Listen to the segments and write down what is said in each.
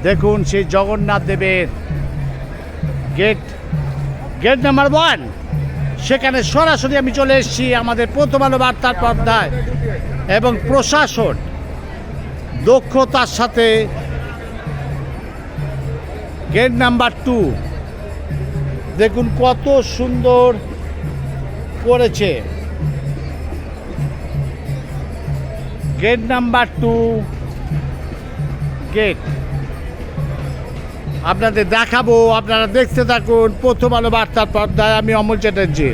দেখুন সেই জগন্নাথ দেবের গেট নাম্বার 1। সেখানে সরাসরি আমি চলে এসেছি আমাদের প্রথম আলো বার্তার পর্দায়, এবং প্রশাসন দক্ষতার সাথে গেট নাম্বার 2 দেখুন কত সুন্দর করেছে। গেট নাম্বার 2 গেট আপনাদের দেখাবো, আপনারা দেখতে থাকুন প্রথম আলো বার্তার পর্দায়। আমি অমল চ্যাটার্জি।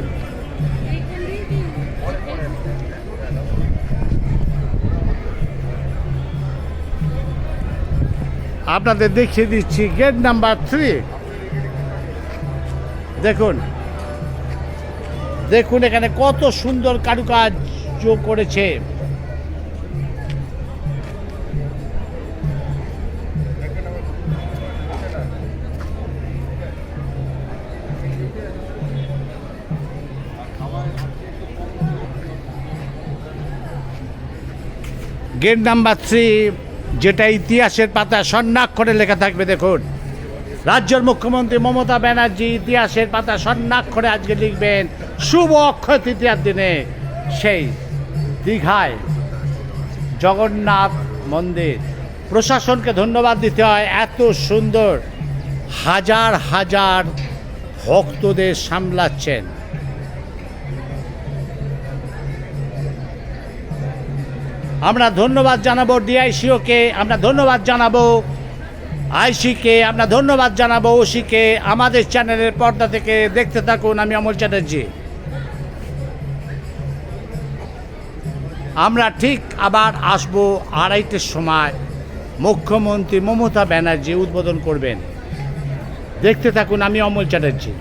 আপনাদের দেখিয়ে দিচ্ছি গেট নাম্বার 3। দেখুন দেখুন এখানে কত সুন্দর কারুকার্য করেছে। গেট নাম্বার 3 যেটা ইতিহাসের পাতা স্বর্ণাক্ষরে লেখা থাকবে। দেখুন রাজ্যের মুখ্যমন্ত্রী মমতা ব্যানার্জি ইতিহাসের পাতা স্বর্ণাক্ষরে আজকে লিখবেন শুভ অক্ষয় তৃতীয়ার দিনে সেই দীঘায় জগন্নাথ মন্দির। প্রশাসনকে ধন্যবাদ দিতে হয়, এত সুন্দর হাজার হাজার ভক্তদের সামলাচ্ছেন। আমরা ধন্যবাদ জানাবো ডিআইসিওকে, আমরা ধন্যবাদ জানাবো আইসিকে, আমরা ধন্যবাদ জানাবো ওসিকে। আমাদের চ্যানেলের পর্দা থেকে দেখতে থাকুন। আমি অমল চ্যাটার্জি। আমরা ঠিক আবার আসবো 2:30টার সময়। মুখ্যমন্ত্রী মমতা ব্যানার্জি উদ্বোধন করবেন। দেখতে থাকুন। আমি অমল চ্যাটার্জি।